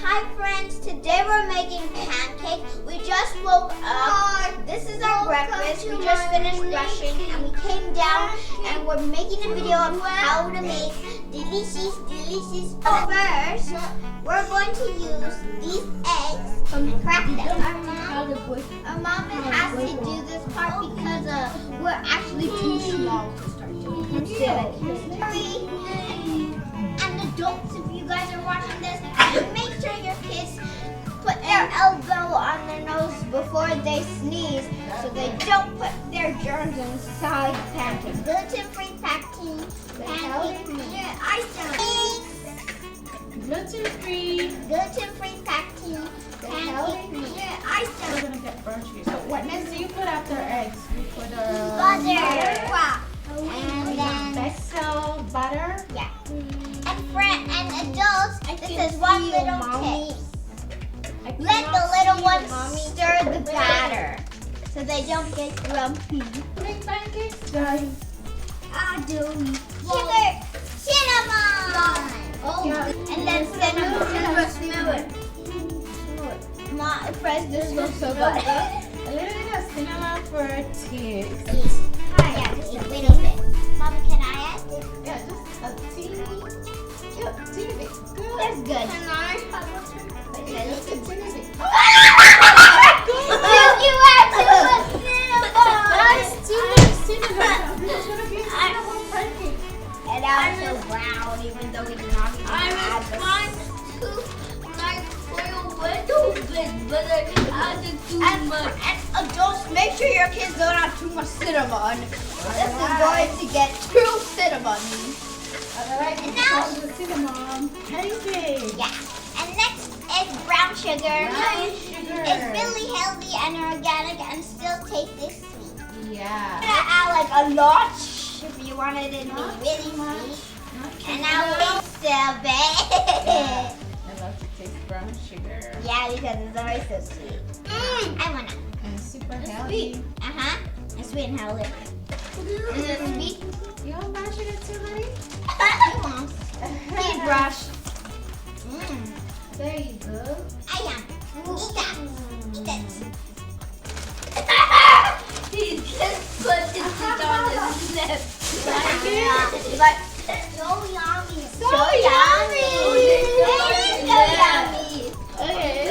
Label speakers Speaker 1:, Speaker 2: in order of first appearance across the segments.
Speaker 1: Hi friends, today we're making pancakes. We just woke up. This is our breakfast. We just finished brushing and we came down and we're making a video of how to make delicious pancakes. First, we're going to use these eggs and crack them. Our mom has to do this part because we're actually too small to start doing it. And adults, if you guys are watching this, make sure your kids put their elbow on their nose before they sneeze so they don't put their germs inside pancakes. Gluten-free pancakes.
Speaker 2: Gluten-free.
Speaker 1: Gluten-free pancakes.
Speaker 2: We're gonna get butter. So what next do you put after eggs? You put
Speaker 1: Butter. Wow. And then
Speaker 2: Becel butter.
Speaker 1: yeah. And adults, this is one little tip. Let the little ones stir the batter so they don't get grumpy.
Speaker 2: Make pancakes, guys.
Speaker 1: I do. Cinnamon. Oh,
Speaker 2: yeah.
Speaker 1: And then cinnamon. Smell it. Not press. This looks so good.
Speaker 2: A little bit of cinnamon for taste.
Speaker 1: Yeah, just a little bit. Mom, can I add this?
Speaker 2: Yeah, just a teeny bit. Good.
Speaker 1: That's good.
Speaker 2: Can I have
Speaker 1: Okay,
Speaker 2: just a teeny bit?
Speaker 1: You add too much cinnamon.
Speaker 2: That's too much cinnamon. This is gonna be a cinnamon pancake.
Speaker 1: And now it's so brown, even though we did not even add the And adults, make sure your kids don't have too much cinnamon. This is going to get too cinnamony.
Speaker 2: Alright,
Speaker 1: And now,
Speaker 2: the cinnamon pancake.
Speaker 1: yeah. And next is brown sugar.
Speaker 2: Brown sugar.
Speaker 1: It's really healthy and organic and still tastes sweet.
Speaker 2: Yeah.
Speaker 1: I'm gonna add like a lot if you wanted it to be really sweet. And now we still bake.
Speaker 2: I love to taste brown sugar.
Speaker 1: Yeah, because it's always so sweet. I wanna.
Speaker 2: And super
Speaker 1: It's
Speaker 2: healthy.
Speaker 1: sweet. It's sweet and healthy. And it's sweet.
Speaker 2: You want brown sugar too, honey?
Speaker 1: Please brush.
Speaker 2: There you go.
Speaker 1: I am. Eat that. Eat it. He just put his teeth on his lips. Like, so yummy. So yummy. It is so yummy.
Speaker 2: Okay.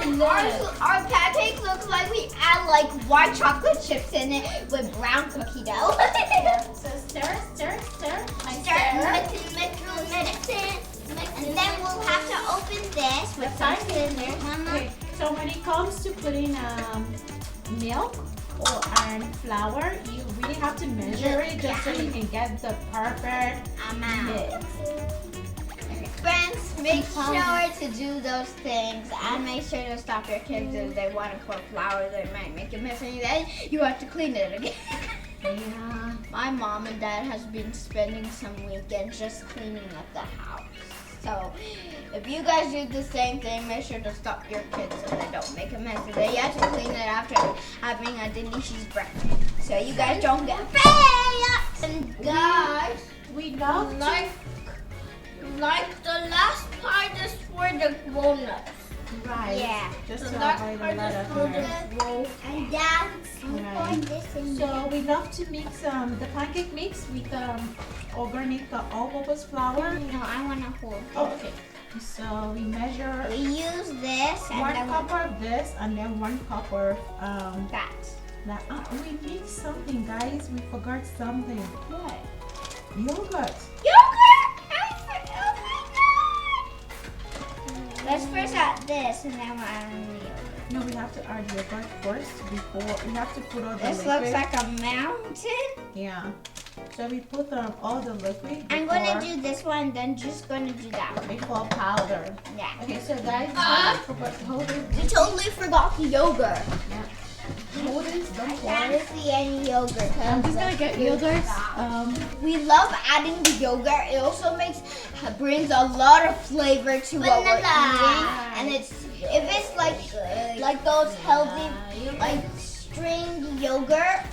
Speaker 1: And now our pancake looks like we add like white chocolate chips in it with brown cookie dough.
Speaker 2: So stir.
Speaker 1: And then we'll have to open this with some scissors.
Speaker 2: Okay. So when it comes to putting milk and flour, you really have to measure it just so you can get the perfect mix.
Speaker 1: Friends, make sure to do those things and make sure to stop your kids if they want to pour flour. They might make a mess and then you have to clean it again.
Speaker 2: Yeah.
Speaker 1: My mom and dad has been spending some weekends just cleaning up the house. So if you guys do the same thing, make sure to stop your kids so they don't make a mess. And then you have to clean it after having a delicious breakfast. So you guys don't get bad. And guys,
Speaker 2: We love
Speaker 1: like the last part is for the grown-ups.
Speaker 2: Right.
Speaker 1: Yeah.
Speaker 2: Just
Speaker 1: So
Speaker 2: to
Speaker 1: that
Speaker 2: avoid a
Speaker 1: part
Speaker 2: lot
Speaker 1: is
Speaker 2: of
Speaker 1: for
Speaker 2: hair.
Speaker 1: the roll. And that's
Speaker 2: Right.
Speaker 1: this in
Speaker 2: So we love to mix the pancake mix with organic all-purpose flour.
Speaker 1: No, I want to hold.
Speaker 2: Oh, okay. So we measure
Speaker 1: We use this and
Speaker 2: 1
Speaker 1: then
Speaker 2: cup of this and then 1 cup of
Speaker 1: that.
Speaker 2: that. We mixed something, guys. We forgot something.
Speaker 1: What?
Speaker 2: Yogurt.
Speaker 1: Yogurt! Oh my god! Let's first add this and then we'll add the yogurt.
Speaker 2: No, we have to add yogurt first before we have to put all the
Speaker 1: This
Speaker 2: liquid.
Speaker 1: looks like a mountain.
Speaker 2: Yeah. So we put all the liquid
Speaker 1: I'm going to do this one, then just going to do that one.
Speaker 2: before powder.
Speaker 1: Yeah.
Speaker 2: Okay, so guys, hold it.
Speaker 1: We totally forgot the yogurt.
Speaker 2: Hold it.
Speaker 1: I
Speaker 2: Don't pour
Speaker 1: can't
Speaker 2: it.
Speaker 1: see any yogurt.
Speaker 2: I'm just gonna get yogurt.
Speaker 1: We love adding the yogurt. It also brings a lot of flavor to what we're eating. And if it's like those healthy like string yogurt,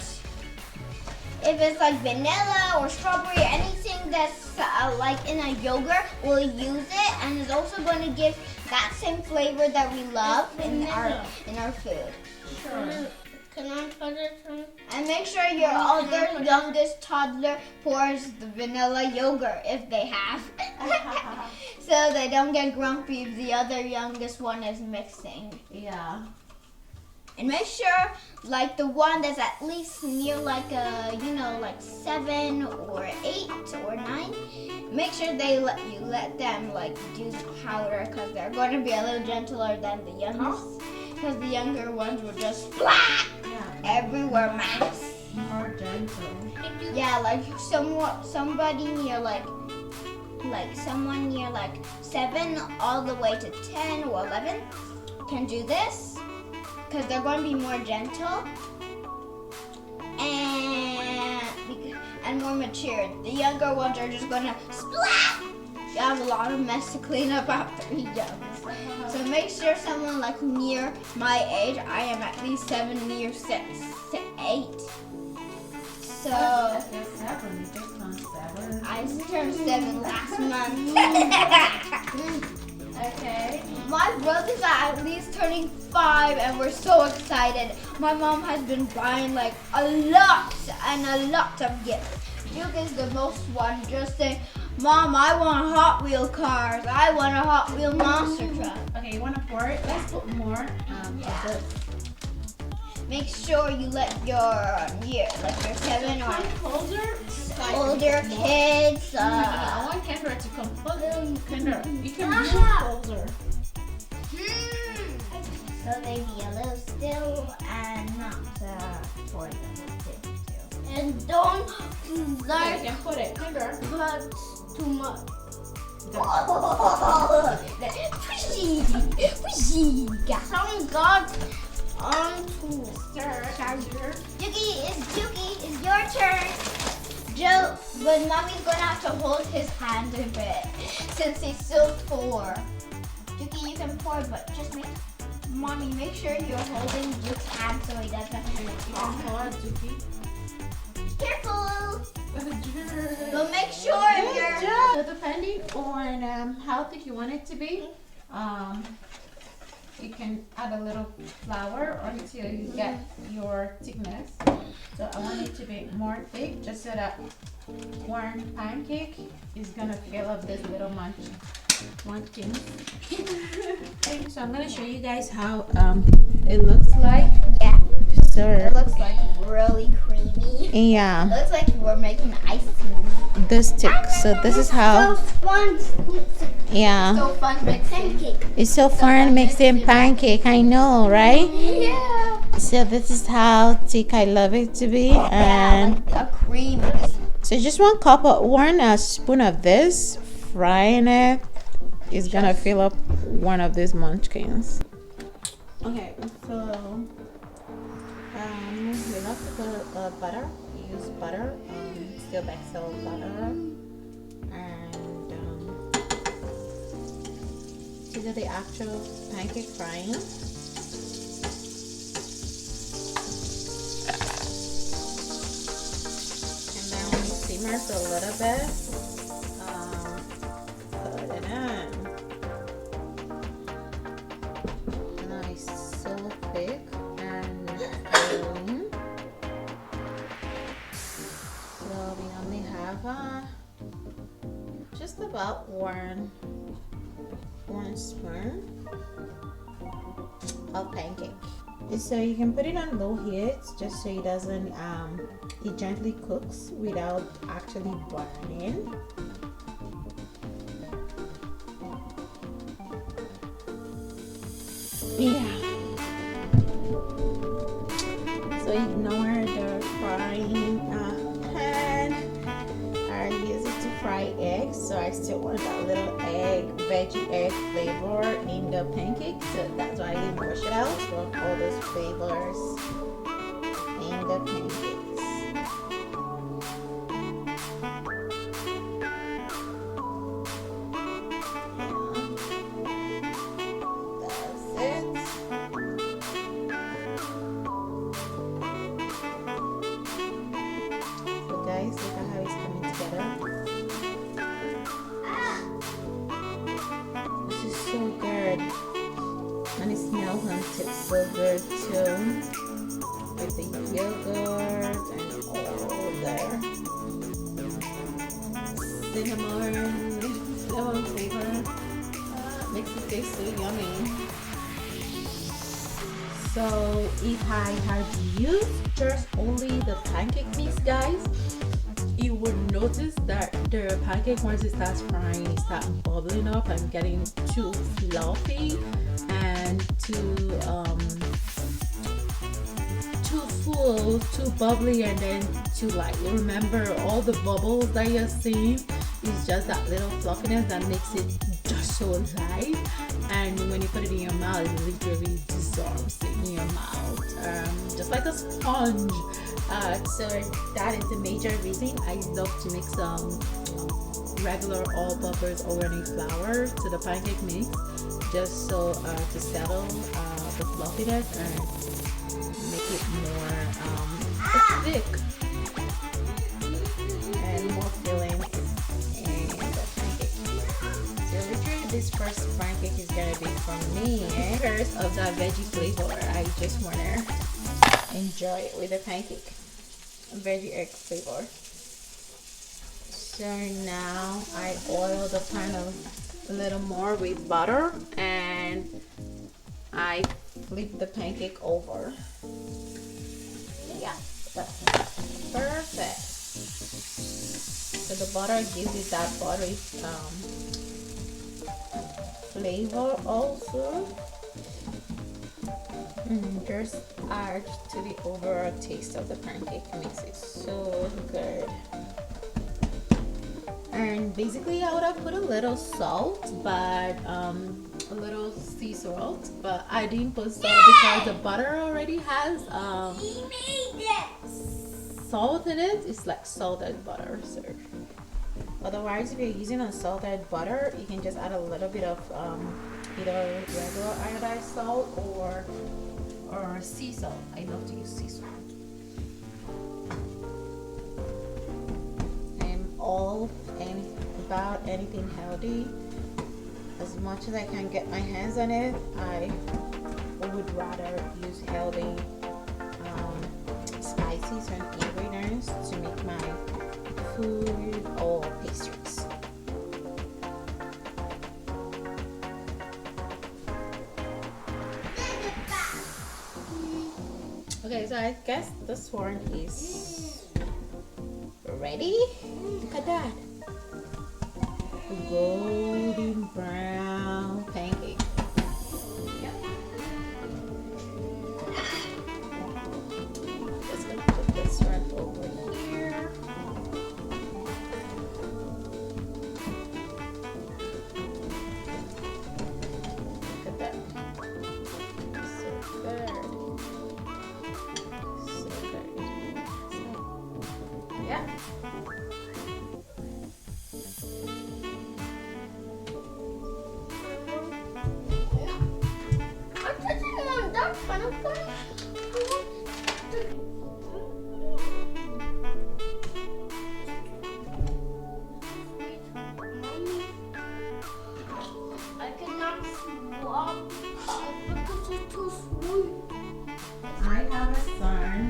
Speaker 1: if it's like vanilla or strawberry, anything that's like in a yogurt, we'll use it, and it's also going to give that same flavor that we love in our food.
Speaker 2: Sure.
Speaker 3: Can I put it in?
Speaker 1: And make sure your other youngest toddler pours the vanilla yogurt if they have. So they don't get grumpy if the other youngest one is mixing.
Speaker 2: Yeah.
Speaker 1: And make sure, like the one that's at least near like a, like 7 or 8 or 9, make sure you let them like do the powder, because they're going to be a little gentler than the youngest. Because the younger ones will just splat everywhere, max.
Speaker 2: More gentle.
Speaker 1: Yeah, like somebody near like someone near like 7 all the way to 10 or 11 can do this, because they're going to be more gentle and more mature. The younger ones are just going to splat. You have a lot of mess to clean up after you young. So make sure someone like near my age, I am at least 7 near 6 to 8. So
Speaker 2: You're 7. You just turned 7.
Speaker 1: I turned 7 last month.
Speaker 2: Okay.
Speaker 1: My brothers are at least turning 5 and we're so excited. My mom has been buying like a lot of gifts. Duke is the most one, just saying, Mom, I want Hot Wheel cars. I want a Hot Wheel monster truck.
Speaker 2: Okay, you want to pour it? Let's put more of this.
Speaker 1: Make sure you let your 7 or
Speaker 2: Closer.
Speaker 1: older kids.
Speaker 2: I want Kendra to come closer. Kendra, you can move closer.
Speaker 1: So they be a little still and not pour them too.
Speaker 3: And don't
Speaker 2: Yeah, you can put it. Kendra.
Speaker 3: put too much. Some got onto
Speaker 2: Stir.
Speaker 1: Dookie, it's your turn. Joe, but Mommy's gonna have to hold his hand a bit since he's still 4. Dookie, you can pour, but just make sure you're holding Duke's hand so he doesn't
Speaker 2: Pour, Zuki.
Speaker 1: Careful! But make sure you're...
Speaker 2: So depending on how thick you want it to be, you can add a little flour until you get your thickness. So I want it to be more thick, just so that one pancake is gonna fill up this little munchkin. So I'm gonna show you guys how it looks like.
Speaker 1: Yeah,
Speaker 2: So
Speaker 1: it looks like really creamy.
Speaker 2: yeah,
Speaker 1: It looks like we're making ice cream.
Speaker 2: this thick. So this is how.
Speaker 3: so fun.
Speaker 2: Yeah.
Speaker 1: So fun mixing.
Speaker 3: Pancake.
Speaker 2: It's so fun mixing pancake, I know, right?
Speaker 1: Yeah.
Speaker 2: So this is how thick I love it to be.
Speaker 1: Yeah,
Speaker 2: And
Speaker 1: like a cream.
Speaker 2: so just one spoon of this, frying it is gonna fill up one of these munchkins. Okay, so we love to put butter. Use butter, still Bexel butter. And to do the actual pancake frying. And then when it simmers a little bit, put it in. Now it's so thick and creamy. So we only have just about one spoon of pancake. So you can put it on low heat just so it doesn't it gently cooks without actually burning. Yeah. So ignore the frying pan. I use it to fry eggs, so I still want that little veggie egg flavor in the pancake. So that's why I didn't wash it out. So all those flavors in the pancakes. so good too. With the yogurt and all the cinnamon flavor. Makes it taste so yummy. So if I had used just only the pancake mix, guys, you would notice that the pancake, once it starts frying, it starts bubbling up and getting too fluffy and too full, too bubbly, and then to like remember all the bubbles that you're seeing. It's just that little fluffiness that makes it just so light, and when you put it in your mouth, it literally dissolves in your mouth, just like a sponge. So that is the major reason I love to mix regular all-purpose overnight flour to the pancake mix, just so to settle the fluffiness and make it more thick and more filling in the pancake. So literally this first pancake is gonna be from me. First of that veggie flavor, I just wanna enjoy it with the pancake. Veggie egg flavor. So now I oil the pan a little more with butter and I flip the pancake over. Yeah, that's perfect. So the butter gives it that buttery flavor also. Just add to the overall taste of the pancake. Makes it so good. And basically I would have put a little salt, but a little sea salt, but I didn't put salt because the butter already has salt in it. It's like salted butter. So otherwise, if you're using unsalted butter, you can just add a little bit of either regular iodized salt or sea salt. I love to use sea salt. I'm all about anything healthy. As much as I can get my hands on it, I would rather use healthy spices and ingredients to make my food or pastries. Okay, so I guess this one is ready. Look at that. Golden brown pancake. Yep. Just gonna put this one over here. Look at that. So good. Yeah.
Speaker 3: I'm touching on that kind of thing. I cannot swallow because it's too sweet.
Speaker 2: I have a son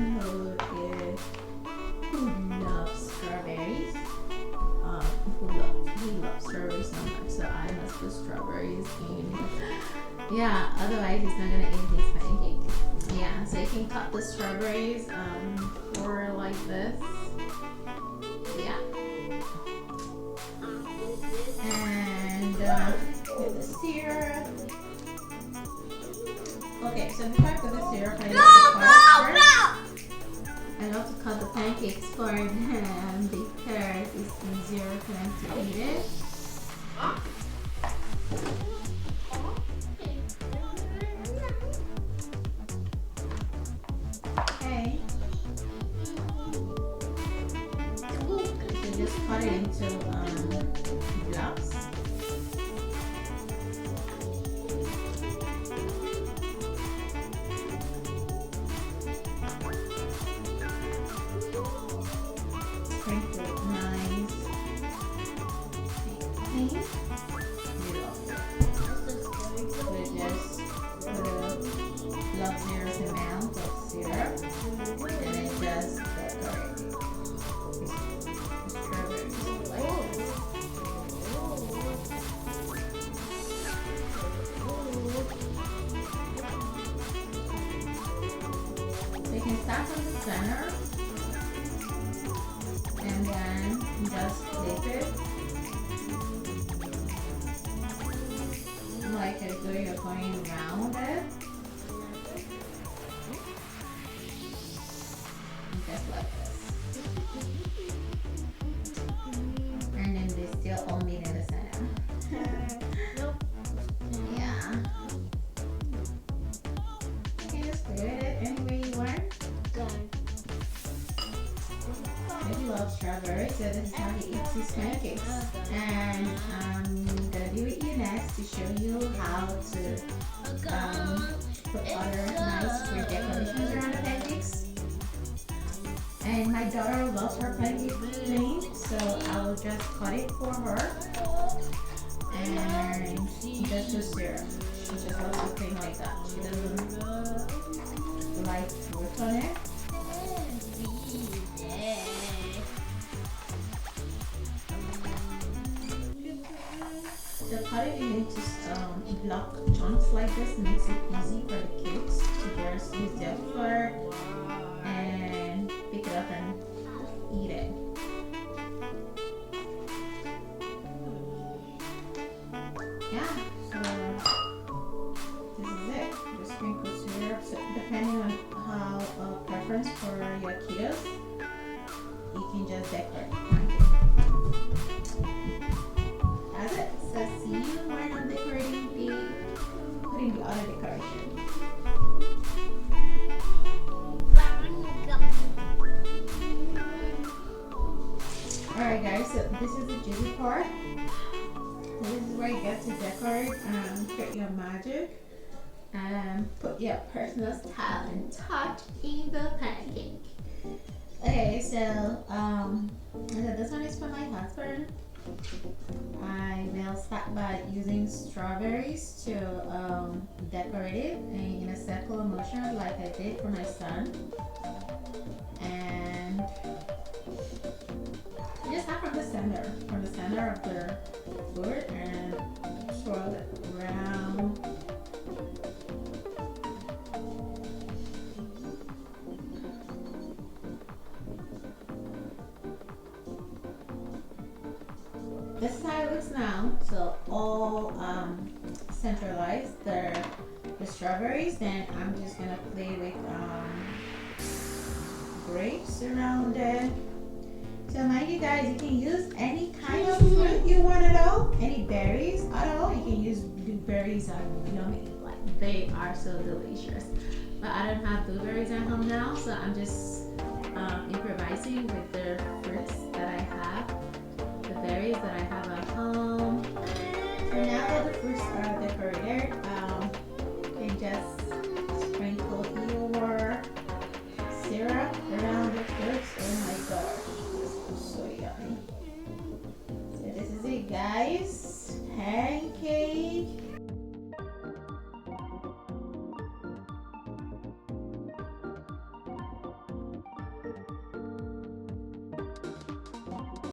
Speaker 2: who loves strawberries. He loves strawberries so much, so I must put strawberries in. Yeah, otherwise he's not gonna eat his pancake. Yeah, so you can cut the strawberries or like this. Yeah. And with the syrup. Okay, so before I put the syrup, I love to cut the pancakes for them because it's easier for them to eat it. Okay. So just cut it into blocks. Sprinkle it nice. Love can start from the center and then just flip it like as though you're going around it. Just like this. And then they still all meet in the center. Yeah. You can just play with it any way you want. If you love strawberries, so this is how you eat these pancakes. And I'm gonna be with you next to show you how to put other nice fruit decorations around the pancakes. And my daughter loves her pancake plain, so I will just cut it for her. And just with syrup. She just loves to plain like that. She doesn't like fruit on it. The cutting you need to block chunks like this makes it easy for the kids to just use their fork and pick it up and eat it. Yeah, so this is it. Just sprinkle syrup. So depending on how preference for your kiddos, you can just decorate. That's it. So see you when I'm putting the other decoration. Alright guys, so this is the juicy part. This is where you get to decorate and create your magic and put your personal style and touch in the pancake. Okay, so this one is for my husband. I will start by using strawberries to decorate it in a circular motion like I did for my son. And you just start from the center of the board and swirl it around. This is how it looks now. So all centralized the strawberries. Then I'm just gonna play with grapes around it. So mind you guys, you can use any kind of fruit you want at all. Any berries at all. You can use blueberries. Are yummy. Like they are so delicious. But I don't have blueberries at home now, so I'm just improvising with the fruits that I have. The berries that I have at home. So now that the fruits are decorated, you can just sprinkle your syrup around